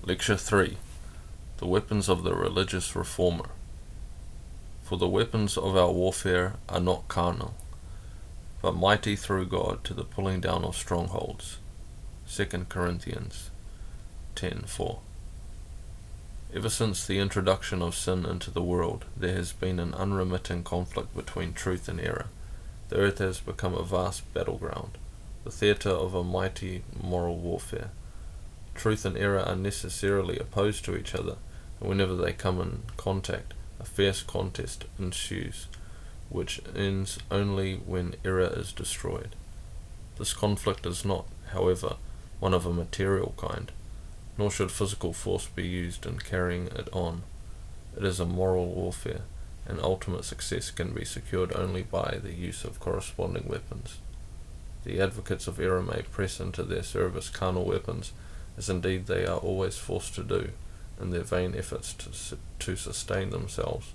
Lecture 3. The Weapons of the Religious Reformer. For the weapons of our warfare are not carnal, but mighty through God to the pulling down of strongholds. 2 Corinthians 10:4. Ever since the introduction of sin into the world, there has been an unremitting conflict between truth and error. The earth has become a vast battleground, the theatre of a mighty moral warfare. Truth and error are necessarily opposed to each other, and whenever they come in contact, a fierce contest ensues, which ends only when error is destroyed. This conflict is not, however, one of a material kind, nor should physical force be used in carrying it on. It is a moral warfare, and ultimate success can be secured only by the use of corresponding weapons. The advocates of error may press into their service carnal weapons, as indeed they are always forced to do, in their vain efforts to sustain themselves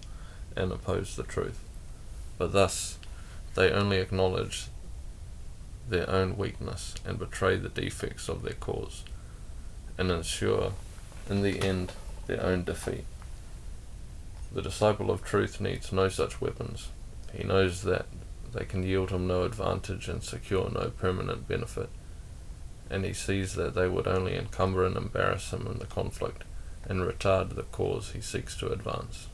and oppose the truth. But thus they only acknowledge their own weakness and betray the defects of their cause, and ensure in the end their own defeat. The disciple of truth needs no such weapons. He knows that they can yield him no advantage and secure no permanent benefit, and he sees that they would only encumber and embarrass him in the conflict and retard the cause he seeks to advance.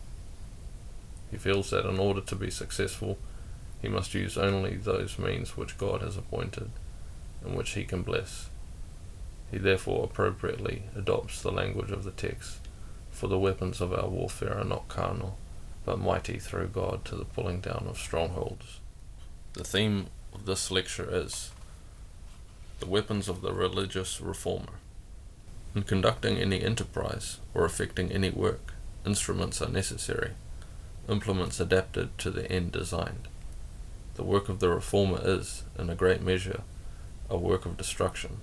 He feels that in order to be successful, he must use only those means which God has appointed and which he can bless. He therefore appropriately adopts the language of the text, for the weapons of our warfare are not carnal, but mighty through God to the pulling down of strongholds. The theme of this lecture is the weapons of the religious reformer. In conducting any enterprise or effecting any work, instruments are necessary, implements adapted to the end designed. The work of the reformer is, in a great measure, a work of destruction.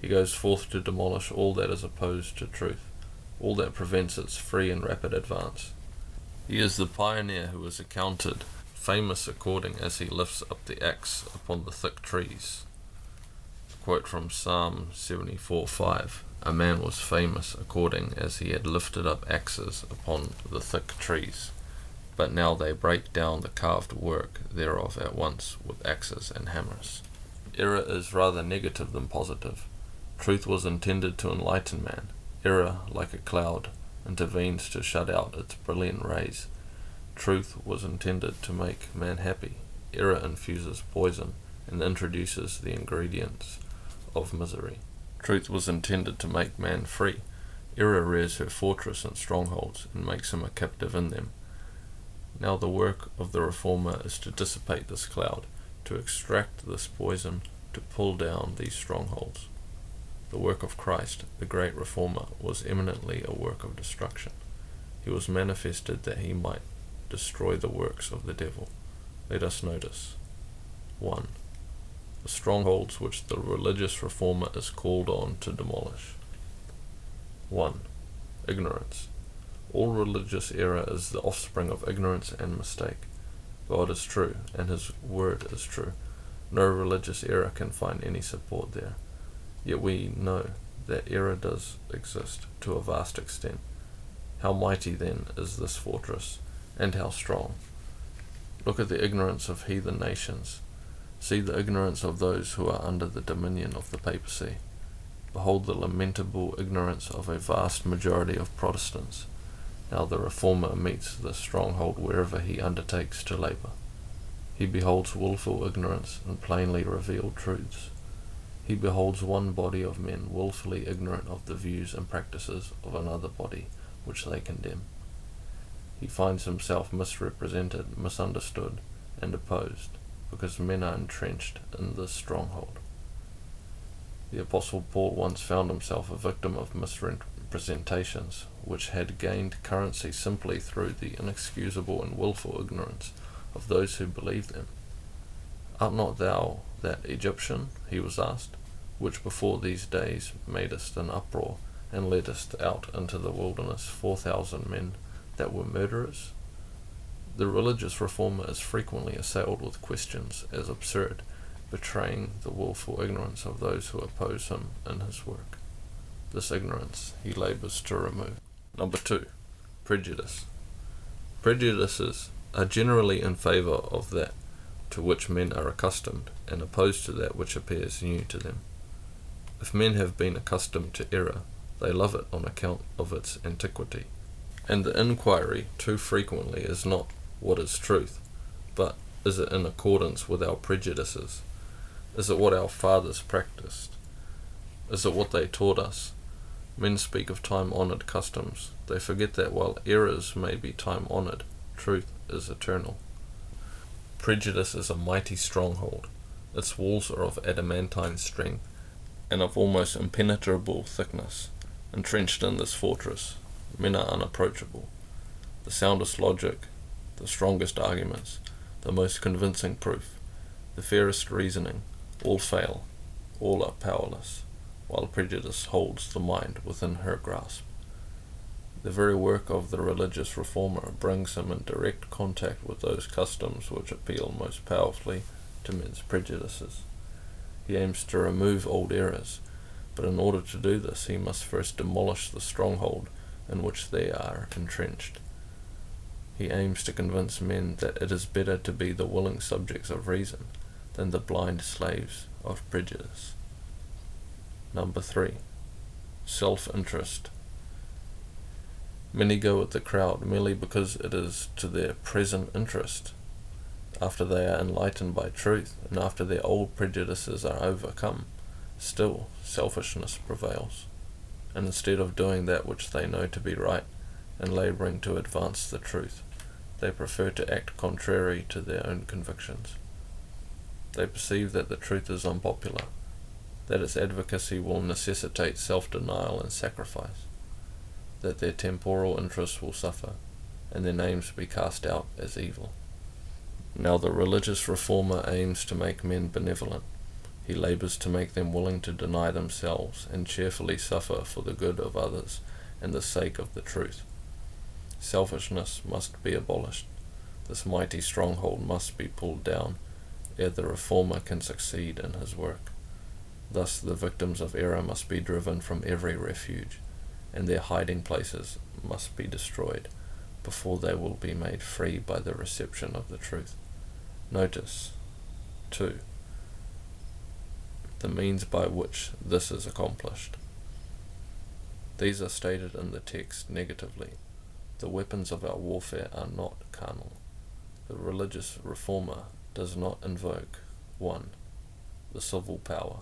He goes forth to demolish all that is opposed to truth, all that prevents its free and rapid advance. He is the pioneer who is accounted famous according as he lifts up the axe upon the thick trees. Quote from Psalm 74:5. A man was famous according as he had lifted up axes upon the thick trees, but now they break down the carved work thereof at once with axes and hammers. Error is rather negative than positive. Truth was intended to enlighten man. Error, like a cloud, intervenes to shut out its brilliant rays. Truth was intended to make man happy. Error infuses poison and introduces the ingredients of misery. Truth was intended to make man free. Error rears her fortress and strongholds and makes him a captive in them. Now the work of the reformer is to dissipate this cloud, to extract this poison, to pull down these strongholds. The work of Christ, the great reformer, was eminently a work of destruction. He was manifested that he might destroy the works of the devil. Let us notice. 1. The strongholds which the religious reformer is called on to demolish. 1. Ignorance. All religious error is the offspring of ignorance and mistake. God is true, and his word is true. No religious error can find any support there. Yet we know that error does exist to a vast extent. How mighty then is this fortress, and how strong? Look at the ignorance of heathen nations. See the ignorance of those who are under the dominion of the papacy. Behold the lamentable ignorance of a vast majority of Protestants. Now the reformer meets this stronghold wherever he undertakes to labour. He beholds wilful ignorance and plainly revealed truths. He beholds one body of men wilfully ignorant of the views and practices of another body which they condemn. He finds himself misrepresented, misunderstood, and opposed, because men are entrenched in this stronghold. The Apostle Paul once found himself a victim of misrepresentations which had gained currency simply through the inexcusable and wilful ignorance of those who believed them. Art not thou that Egyptian, he was asked, which before these days madest an uproar, and leddest out into the wilderness 4,000 men that were murderers? The religious reformer is frequently assailed with questions as absurd, betraying the wilful ignorance of those who oppose him in his work. This ignorance he labours to remove. Number 2. Prejudice. Prejudices are generally in favour of that to which men are accustomed, and opposed to that which appears new to them. If men have been accustomed to error, they love it on account of its antiquity. And the inquiry too frequently is not, what is truth, but is it in accordance with our prejudices? Is it what our fathers practiced? Is it what they taught us? Men speak of time-honoured customs. They forget that while errors may be time-honoured, truth is eternal. Prejudice is a mighty stronghold. Its walls are of adamantine strength, and of almost impenetrable thickness. Entrenched in this fortress, men are unapproachable. The soundest logic, the strongest arguments, the most convincing proof, the fairest reasoning, all fail, all are powerless, while prejudice holds the mind within her grasp. The very work of the religious reformer brings him in direct contact with those customs which appeal most powerfully to men's prejudices. He aims to remove old errors, but in order to do this he must first demolish the stronghold in which they are entrenched. He aims to convince men that it is better to be the willing subjects of reason than the blind slaves of prejudice. Number 3. Self-interest. Many go with the crowd merely because it is to their present interest. After they are enlightened by truth, and after their old prejudices are overcome, still selfishness prevails, and instead of doing that which they know to be right, and labouring to advance the truth, they prefer to act contrary to their own convictions. They perceive that the truth is unpopular, that its advocacy will necessitate self-denial and sacrifice, that their temporal interests will suffer, and their names be cast out as evil. Now the religious reformer aims to make men benevolent. He labours to make them willing to deny themselves and cheerfully suffer for the good of others and the sake of the truth. Selfishness must be abolished. This mighty stronghold must be pulled down ere the reformer can succeed in his work. Thus the victims of error must be driven from every refuge, and their hiding places must be destroyed before they will be made free by the reception of the truth. Notice 2. The means by which this is accomplished. These are stated in the text negatively. The weapons of our warfare are not carnal. The religious reformer does not invoke 1. The civil power.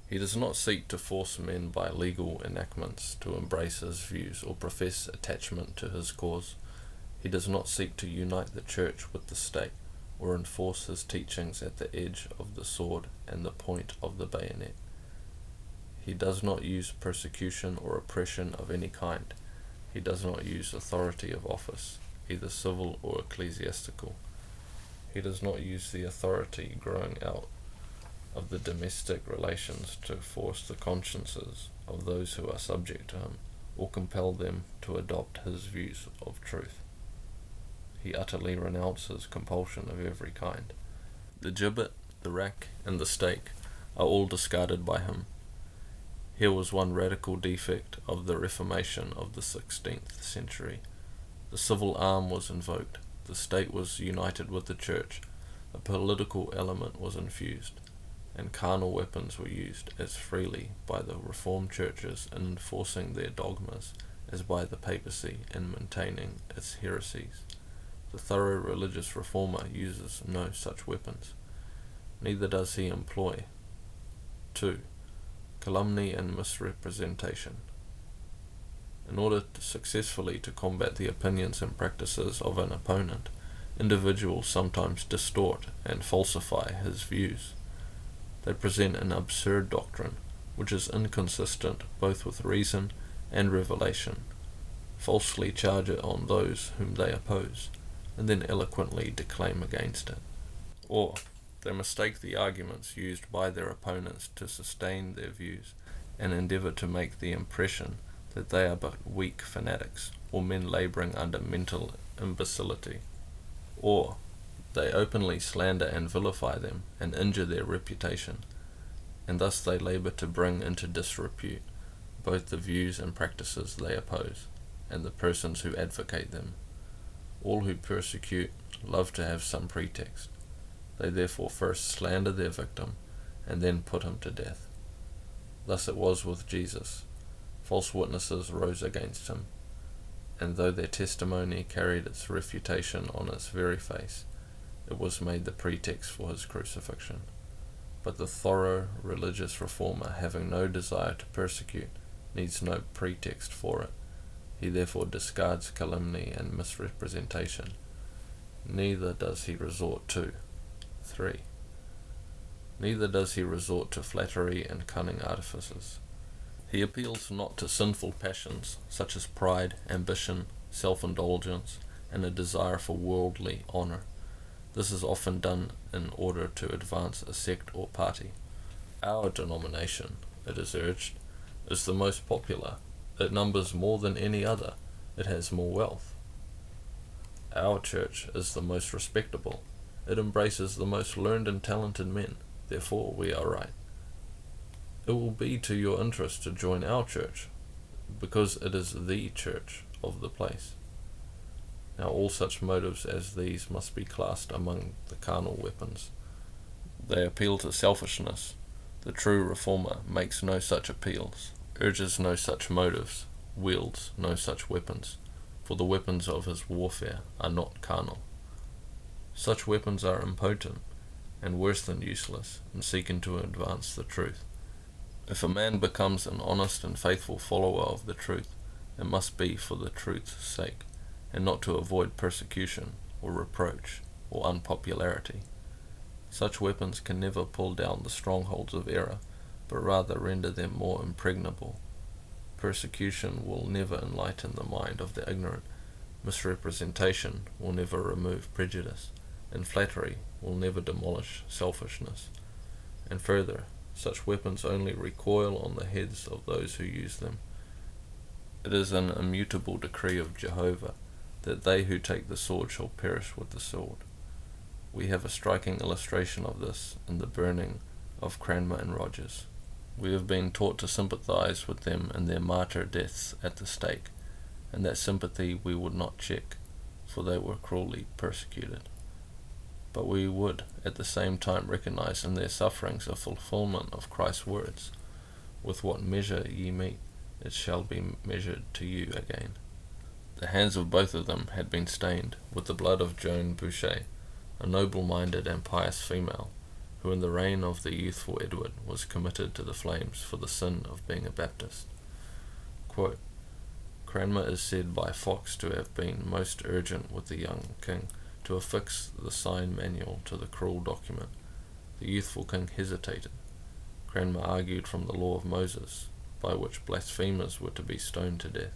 He does not seek to force men by legal enactments to embrace his views or profess attachment to his cause. He does not seek to unite the church with the state, or enforce his teachings at the edge of the sword and the point of the bayonet. He does not use persecution or oppression of any kind. He does not use authority of office, either civil or ecclesiastical. He does not use the authority growing out of the domestic relations to force the consciences of those who are subject to him, or compel them to adopt his views of truth. He utterly renounces compulsion of every kind. The gibbet, the rack, and the stake are all discarded by him. Here was one radical defect of the Reformation of the 16th century. The civil arm was invoked, the state was united with the church, a political element was infused, and carnal weapons were used as freely by the Reformed churches in enforcing their dogmas as by the papacy in maintaining its heresies. The thorough religious reformer uses no such weapons. Neither does he employ 2. Calumny and misrepresentation. In order successfully to combat the opinions and practices of an opponent, individuals sometimes distort and falsify his views. They present an absurd doctrine, which is inconsistent both with reason and revelation, falsely charge it on those whom they oppose, and then eloquently declaim against it. Or they mistake the arguments used by their opponents to sustain their views, and endeavour to make the impression that they are but weak fanatics, or men labouring under mental imbecility. Or they openly slander and vilify them, and injure their reputation, and thus they labour to bring into disrepute both the views and practices they oppose, and the persons who advocate them. All who persecute love to have some pretext. They therefore first slander their victim, and then put him to death. Thus it was with Jesus. False witnesses rose against him, and though their testimony carried its refutation on its very face, it was made the pretext for his crucifixion. But the thorough religious reformer, having no desire to persecute, needs no pretext for it. He therefore discards calumny and misrepresentation. Neither does he resort to 3. Neither does he resort to flattery and cunning artifices. He appeals not to sinful passions, such as pride, ambition, self-indulgence, and a desire for worldly honour. This is often done in order to advance a sect or party. Our denomination, it is urged, is the most popular. It numbers more than any other. It has more wealth. Our church is the most respectable. It embraces the most learned and talented men. Therefore we are right. It will be to your interest to join our church, because it is the church of the place. Now all such motives as these must be classed among the carnal weapons. They appeal to selfishness. The true reformer makes no such appeals, urges no such motives, wields no such weapons, for the weapons of his warfare are not carnal. Such weapons are impotent, and worse than useless, in seeking to advance the truth. If a man becomes an honest and faithful follower of the truth, it must be for the truth's sake, and not to avoid persecution, or reproach, or unpopularity. Such weapons can never pull down the strongholds of error, but rather render them more impregnable. Persecution will never enlighten the mind of the ignorant, misrepresentation will never remove prejudice, and flattery will never demolish selfishness. And further, such weapons only recoil on the heads of those who use them. It is an immutable decree of Jehovah that they who take the sword shall perish with the sword. We have a striking illustration of this in the burning of Cranmer and Rogers. We have been taught to sympathize with them in their martyr deaths at the stake, and that sympathy we would not check, for they were cruelly persecuted. But we would at the same time recognize in their sufferings a fulfillment of Christ's words, "With what measure ye mete, it shall be measured to you again." The hands of both of them had been stained with the blood of Joan Boucher, a noble-minded and pious female, who in the reign of the youthful Edward was committed to the flames for the sin of being a Baptist. Quote, Cranmer is said by Fox to have been most urgent with the young king to affix the sign manual to the cruel document. The youthful king hesitated. Cranmer argued from the law of Moses, by which blasphemers were to be stoned to death.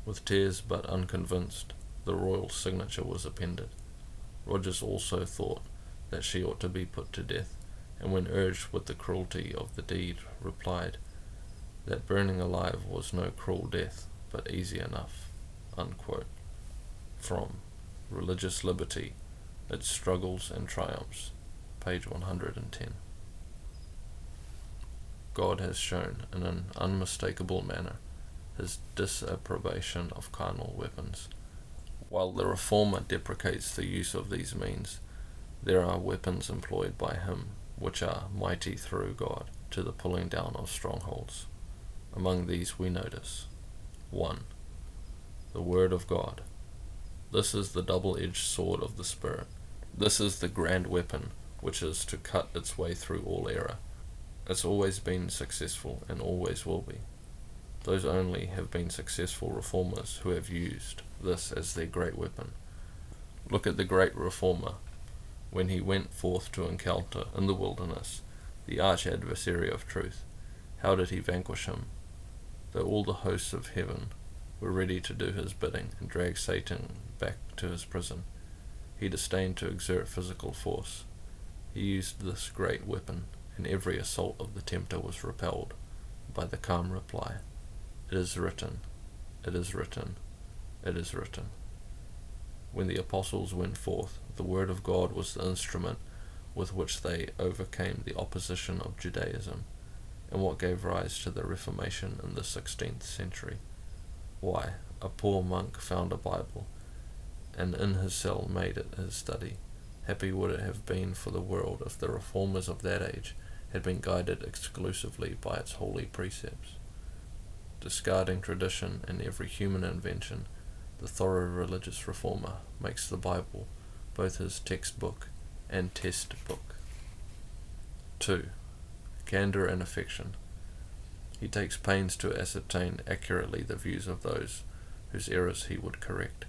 With tears but unconvinced, the royal signature was appended. Rogers also thought that she ought to be put to death, and when urged with the cruelty of the deed, replied that burning alive was no cruel death, but easy enough. Unquote. From Religious Liberty, Its Struggles and Triumphs, page 110. God has shown in an unmistakable manner his disapprobation of carnal weapons. While the reformer deprecates the use of these means, there are weapons employed by him which are mighty through God to the pulling down of strongholds. Among these we notice 1. The Word of God. This is the double-edged sword of the Spirit. This is the grand weapon which is to cut its way through all error. It's always been successful and always will be. Those only have been successful reformers who have used this as their great weapon. Look at the great reformer when he went forth to encounter in the wilderness the arch-adversary of truth. How did he vanquish him? Though all the hosts of heaven were ready to do his bidding and drag Satan back to his prison, he disdained to exert physical force. He used this great weapon, and every assault of the tempter was repelled by the calm reply, "It is written, it is written, it is written." When the apostles went forth, the word of God was the instrument with which they overcame the opposition of Judaism, and what gave rise to the Reformation in the 16th century. Why, a poor monk found a Bible, and in his cell made it his study. Happy would it have been for the world if the reformers of that age had been guided exclusively by its holy precepts. Discarding tradition and every human invention, the thorough religious reformer makes the Bible both his textbook and test book. 2. Candour and affection. He takes pains to ascertain accurately the views of those whose errors he would correct,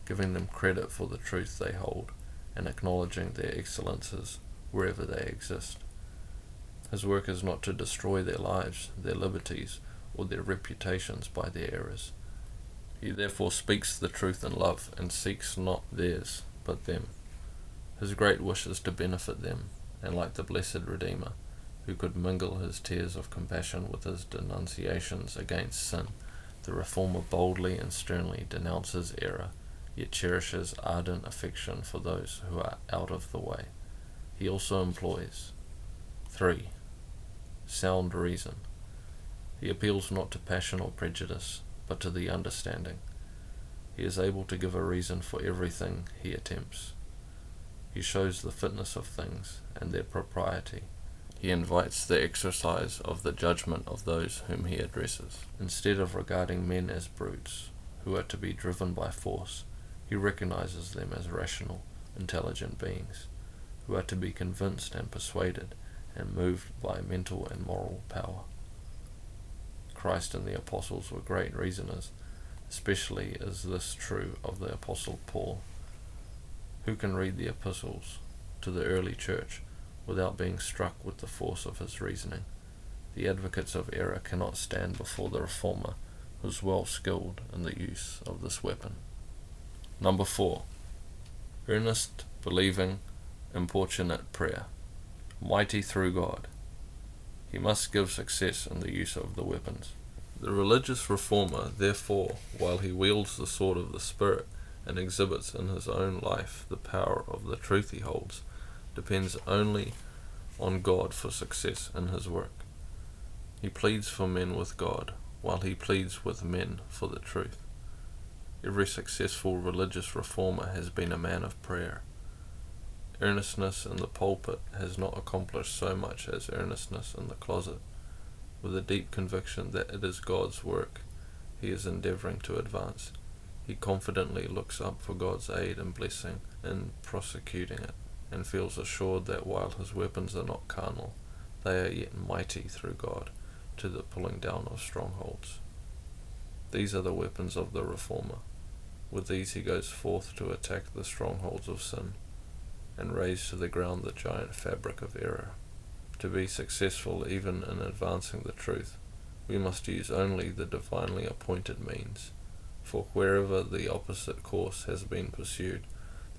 giving them credit for the truth they hold, and acknowledging their excellences wherever they exist. His work is not to destroy their lives, their liberties, or their reputations by their errors. He therefore speaks the truth in love, and seeks not theirs, but them. His great wish is to benefit them, and like the blessed Redeemer, who could mingle his tears of compassion with his denunciations against sin, the reformer boldly and sternly denounces error, yet cherishes ardent affection for those who are out of the way. He also employs 3. Sound reason. He appeals not to passion or prejudice, but to the understanding. He is able to give a reason for everything he attempts. He shows the fitness of things and their propriety. He invites the exercise of the judgment of those whom he addresses. Instead of regarding men as brutes, who are to be driven by force, he recognizes them as rational, intelligent beings, who are to be convinced and persuaded and moved by mental and moral power. Christ and the apostles were great reasoners, especially is this true of the apostle Paul. Who can read the epistles to the early church without being struck with the force of his reasoning? The advocates of error cannot stand before the reformer, who is well skilled in the use of this weapon. Number 4. Earnest, believing, importunate prayer. Mighty through God. He must give success in the use of the weapons. The religious reformer, therefore, while he wields the sword of the Spirit and exhibits in his own life the power of the truth he holds, depends only on God for success in his work. He pleads for men with God, while he pleads with men for the truth. Every successful religious reformer has been a man of prayer. Earnestness in the pulpit has not accomplished so much as earnestness in the closet. With a deep conviction that it is God's work he is endeavouring to advance, he confidently looks up for God's aid and blessing in prosecuting it, and feels assured that while his weapons are not carnal, they are yet mighty through God to the pulling down of strongholds. These are the weapons of the reformer. With these he goes forth to attack the strongholds of sin, and raze to the ground the giant fabric of error. To be successful even in advancing the truth, we must use only the divinely appointed means, for wherever the opposite course has been pursued,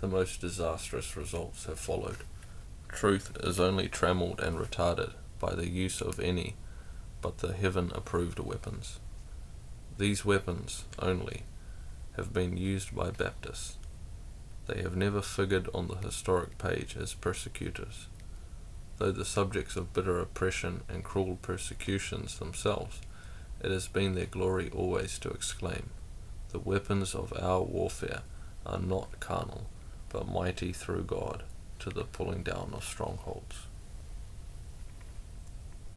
the most disastrous results have followed. Truth is only trammelled and retarded by the use of any but the heaven-approved weapons. These weapons only have been used by Baptists. They have never figured on the historic page as persecutors, though the subjects of bitter oppression and cruel persecutions themselves. It has been their glory always to exclaim, "The weapons of our warfare are not carnal, but mighty through God to the pulling down of strongholds."